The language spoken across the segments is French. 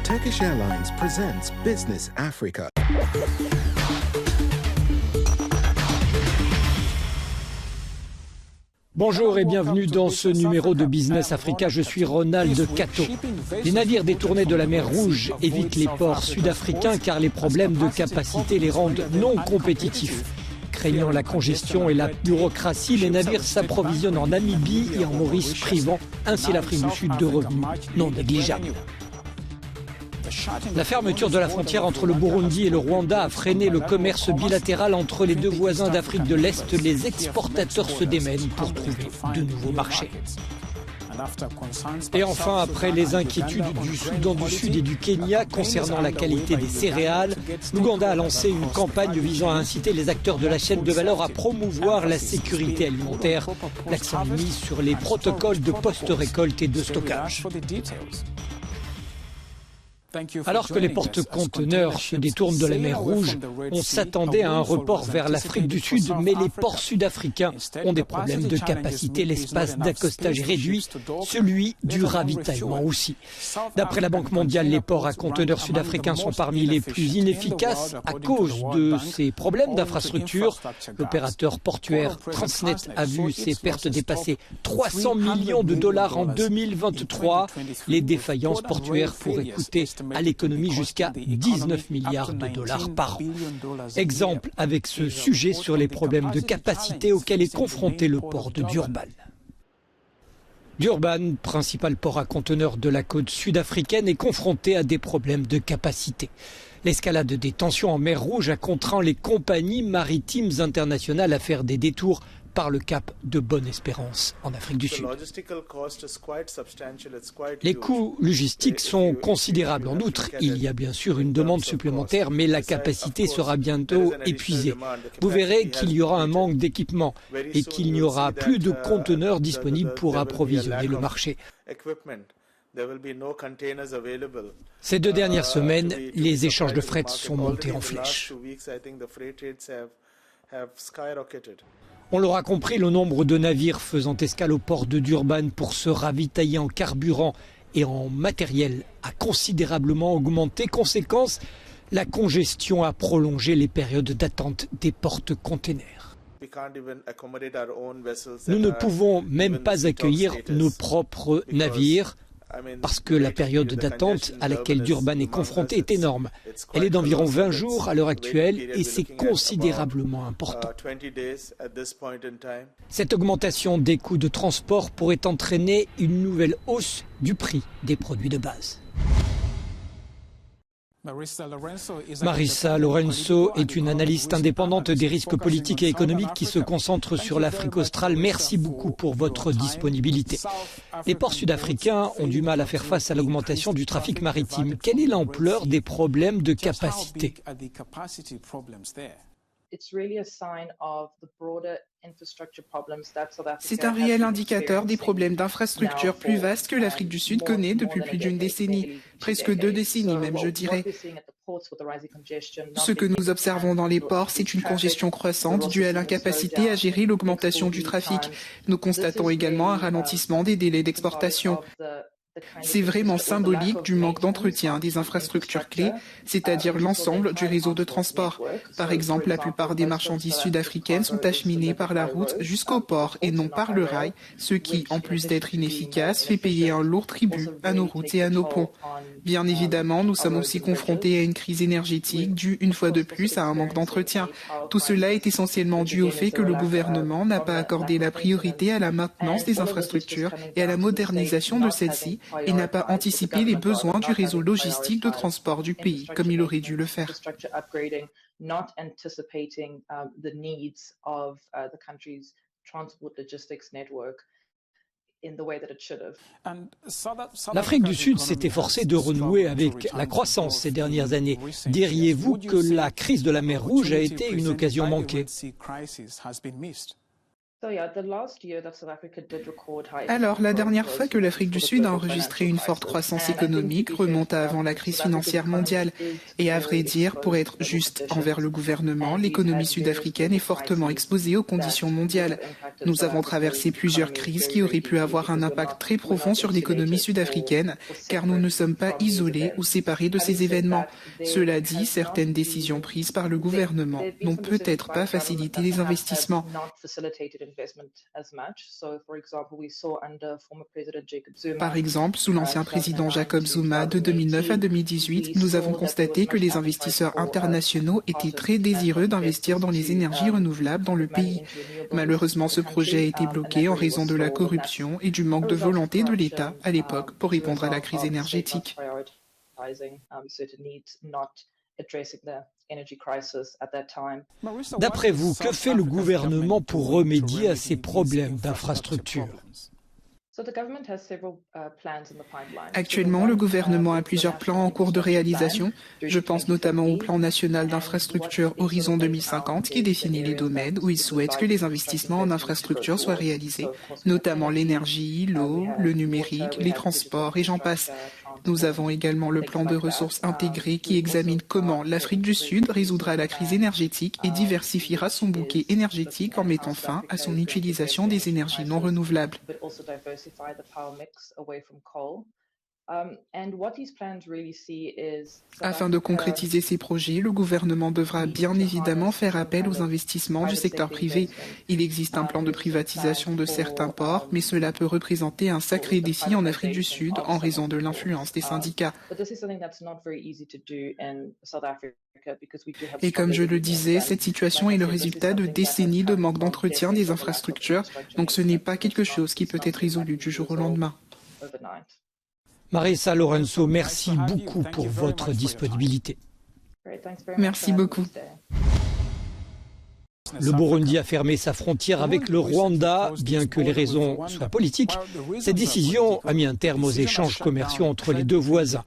Turkish Airlines presents Business Africa. Bonjour et bienvenue dans ce numéro de Business Africa. Je suis Ronald Cato. Les navires détournés de la mer Rouge évitent les ports sud-africains car les problèmes de capacité les rendent non compétitifs. Craignant la congestion et la bureaucratie, les navires s'approvisionnent en Namibie et en Maurice, privant ainsi l'Afrique du Sud de revenus non négligeables. La fermeture de la frontière entre le Burundi et le Rwanda a freiné le commerce bilatéral entre les deux voisins d'Afrique de l'Est. Les exportateurs se démènent pour trouver de nouveaux marchés. Et enfin, après les inquiétudes du Soudan du Sud et du Kenya concernant la qualité des céréales, l'Ouganda a lancé une campagne visant à inciter les acteurs de la chaîne de valeur à promouvoir la sécurité alimentaire. L'accent est mis sur les protocoles de post-récolte et de stockage. Alors que les porte-conteneurs se détournent de la mer Rouge, on s'attendait à un report vers l'Afrique du Sud, mais les ports sud-africains ont des problèmes de capacité. L'espace d'accostage est réduit, celui du ravitaillement aussi. D'après la Banque mondiale, les ports à conteneurs sud-africains sont parmi les plus inefficaces à cause de ces problèmes d'infrastructure. L'opérateur portuaire Transnet a vu ses pertes dépasser 300 millions de dollars en 2023. Les défaillances portuaires pourraient coûter à l'économie jusqu'à 19 milliards de dollars par an. Exemple avec ce sujet sur les problèmes de capacité auxquels est confronté le port de Durban. Durban, principal port à conteneurs de la côte sud-africaine, est confronté à des problèmes de capacité. L'escalade des tensions en mer Rouge a contraint les compagnies maritimes internationales à faire des détours par le cap de Bonne-Espérance en Afrique du Sud. Les coûts logistiques sont considérables. En outre, il y a bien sûr une demande supplémentaire, mais la capacité sera bientôt épuisée. Vous verrez qu'il y aura un manque d'équipement et qu'il n'y aura plus de conteneurs disponibles pour approvisionner le marché. Ces 2 dernières semaines, les échanges de fret sont montés en flèche. On l'aura compris, le nombre de navires faisant escale au port de Durban pour se ravitailler en carburant et en matériel a considérablement augmenté. Conséquence, la congestion a prolongé les périodes d'attente des porte-containers. Nous ne pouvons même pas accueillir nos propres navires parce que la période d'attente à laquelle Durban est confrontée est énorme. Elle est d'environ 20 jours à l'heure actuelle et c'est considérablement important. Cette augmentation des coûts de transport pourrait entraîner une nouvelle hausse du prix des produits de base. Marissa Lorenzo est une analyste indépendante des risques politiques et économiques qui se concentre sur l'Afrique australe. Merci beaucoup pour votre disponibilité. Les ports sud-africains ont du mal à faire face à l'augmentation du trafic maritime. Quelle est l'ampleur des problèmes de capacité ? C'est un réel indicateur des problèmes d'infrastructure plus vastes que l'Afrique du Sud connaît depuis plus d'une décennie, presque 2 décennies même, je dirais. Ce que nous observons dans les ports, c'est une congestion croissante due à l'incapacité à gérer l'augmentation du trafic. Nous constatons également un ralentissement des délais d'exportation. C'est vraiment symbolique du manque d'entretien des infrastructures clés, c'est-à-dire l'ensemble du réseau de transport. Par exemple, la plupart des marchandises sud-africaines sont acheminées par la route jusqu'au port et non par le rail, ce qui, en plus d'être inefficace, fait payer un lourd tribut à nos routes et à nos ponts. Bien évidemment, nous sommes aussi confrontés à une crise énergétique due une fois de plus à un manque d'entretien. Tout cela est essentiellement dû au fait que le gouvernement n'a pas accordé la priorité à la maintenance des infrastructures et à la modernisation de celles-ci et n'a pas anticipé les besoins du réseau logistique de transport du pays comme il aurait dû le faire. L'Afrique du Sud s'est efforcée de renouer avec la croissance ces dernières années. Diriez-vous que la crise de la mer Rouge a été une occasion manquée ? Alors, la dernière fois que l'Afrique du Sud a enregistré une forte croissance économique remonte à avant la crise financière mondiale. Et à vrai dire, pour être juste envers le gouvernement, l'économie sud-africaine est fortement exposée aux conditions mondiales. Nous avons traversé plusieurs crises qui auraient pu avoir un impact très profond sur l'économie sud-africaine, car nous ne sommes pas isolés ou séparés de ces événements. Cela dit, certaines décisions prises par le gouvernement n'ont peut-être pas facilité les investissements. Par exemple, sous l'ancien président Jacob Zuma de 2009 à 2018, nous avons constaté que les investisseurs internationaux étaient très désireux d'investir dans les énergies renouvelables dans le pays. Malheureusement, ce projet a été bloqué en raison de la corruption et du manque de volonté de l'État à l'époque pour répondre à la crise énergétique. D'après vous, que fait le gouvernement pour remédier à ces problèmes d'infrastructure ? Actuellement, le gouvernement a plusieurs plans en cours de réalisation. Je pense notamment au plan national d'infrastructure Horizon 2050 qui définit les domaines où il souhaite que les investissements en infrastructure soient réalisés, notamment l'énergie, l'eau, le numérique, les transports et j'en passe. Nous avons également le plan de ressources intégrées qui examine comment l'Afrique du Sud résoudra la crise énergétique et diversifiera son bouquet énergétique en mettant fin à son utilisation des énergies non renouvelables. Afin de concrétiser ces projets, le gouvernement devra bien évidemment faire appel aux investissements du secteur privé. Il existe un plan de privatisation de certains ports, mais cela peut représenter un sacré défi en Afrique du Sud en raison de l'influence des syndicats. Et comme je le disais, cette situation est le résultat de décennies de manque d'entretien des infrastructures, donc ce n'est pas quelque chose qui peut être résolu du jour au lendemain. Marisa Lorenzo, merci beaucoup pour votre disponibilité. Merci beaucoup. Le Burundi a fermé sa frontière avec le Rwanda, bien que les raisons soient politiques. Cette décision a mis un terme aux échanges commerciaux entre les deux voisins.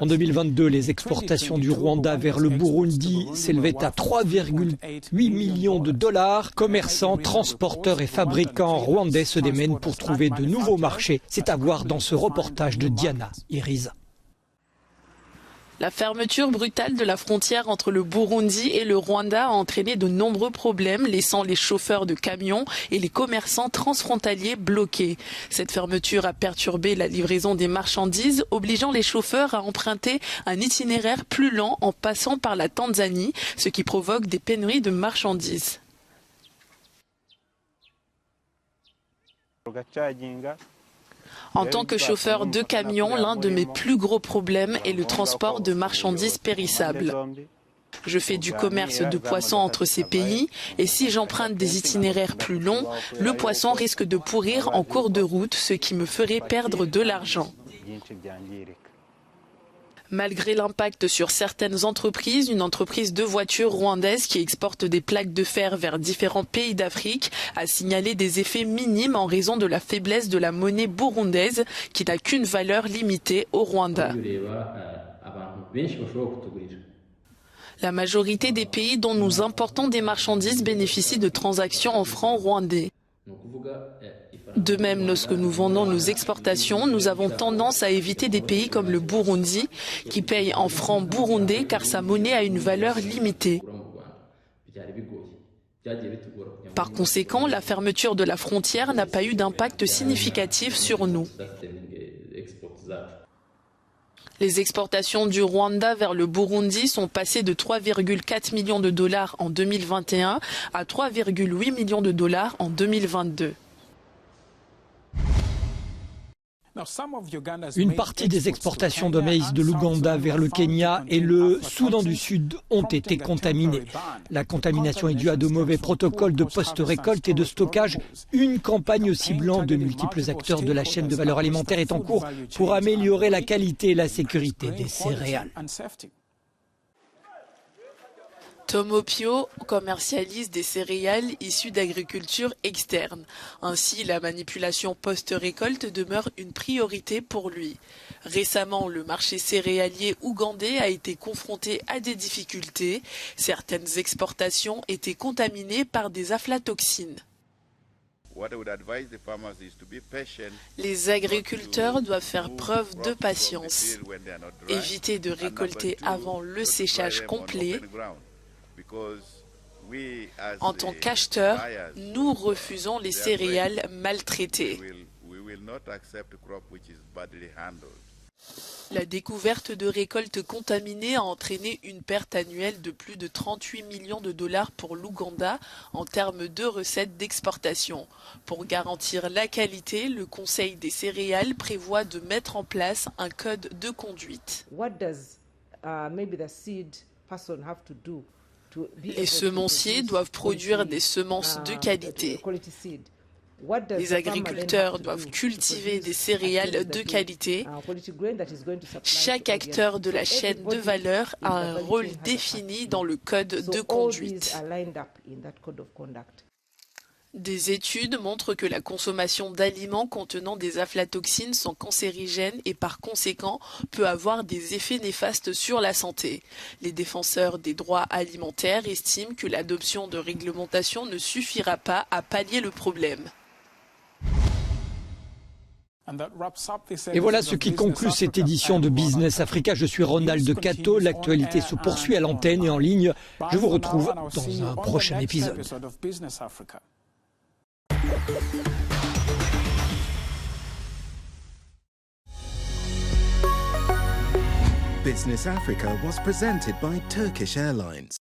En 2022, les exportations du Rwanda vers le Burundi s'élevaient à 3,8 millions de dollars. Commerçants, transporteurs et fabricants rwandais se démènent pour trouver de nouveaux marchés. C'est à voir dans ce reportage de Diana Iriza. La fermeture brutale de la frontière entre le Burundi et le Rwanda a entraîné de nombreux problèmes, laissant les chauffeurs de camions et les commerçants transfrontaliers bloqués. Cette fermeture a perturbé la livraison des marchandises, obligeant les chauffeurs à emprunter un itinéraire plus lent en passant par la Tanzanie, ce qui provoque des pénuries de marchandises. En tant que chauffeur de camion, l'un de mes plus gros problèmes est le transport de marchandises périssables. Je fais du commerce de poissons entre ces pays et si j'emprunte des itinéraires plus longs, le poisson risque de pourrir en cours de route, ce qui me ferait perdre de l'argent. Malgré l'impact sur certaines entreprises, une entreprise de voitures rwandaise qui exporte des plaques de fer vers différents pays d'Afrique a signalé des effets minimes en raison de la faiblesse de la monnaie burundaise qui n'a qu'une valeur limitée au Rwanda. La majorité des pays dont nous importons des marchandises bénéficient de transactions en francs rwandais. De même, lorsque nous vendons nos exportations, nous avons tendance à éviter des pays comme le Burundi, qui paye en francs burundais car sa monnaie a une valeur limitée. Par conséquent, la fermeture de la frontière n'a pas eu d'impact significatif sur nous. Les exportations du Rwanda vers le Burundi sont passées de 3,4 millions de dollars en 2021 à 3,8 millions de dollars en 2022. Une partie des exportations de maïs de l'Ouganda vers le Kenya et le Soudan du Sud ont été contaminées. La contamination est due à de mauvais protocoles de post-récolte et de stockage. Une campagne ciblant de multiples acteurs de la chaîne de valeur alimentaire est en cours pour améliorer la qualité et la sécurité des céréales. Tom Opio commercialise des céréales issues d'agriculture externe. Ainsi, la manipulation post-récolte demeure une priorité pour lui. Récemment, le marché céréalier ougandais a été confronté à des difficultés. Certaines exportations étaient contaminées par des aflatoxines. Les agriculteurs doivent faire preuve de patience, éviter de récolter avant le séchage complet. En tant qu'acheteurs, nous refusons les céréales maltraitées. La découverte de récoltes contaminées a entraîné une perte annuelle de plus de 38 millions de dollars pour l'Ouganda en termes de recettes d'exportation. Pour garantir la qualité, le Conseil des céréales prévoit de mettre en place un code de conduite. Les semenciers doivent produire des semences de qualité. Les agriculteurs doivent cultiver des céréales de qualité. Chaque acteur de la chaîne de valeur a un rôle défini dans le code de conduite. Des études montrent que la consommation d'aliments contenant des aflatoxines sont cancérigènes et par conséquent peut avoir des effets néfastes sur la santé. Les défenseurs des droits alimentaires estiment que l'adoption de réglementations ne suffira pas à pallier le problème. Et voilà ce qui conclut cette édition de Business Africa. Je suis Ronald Cato. L'actualité se poursuit à l'antenne et en ligne. Je vous retrouve dans un prochain épisode. Business Africa was presented by Turkish Airlines.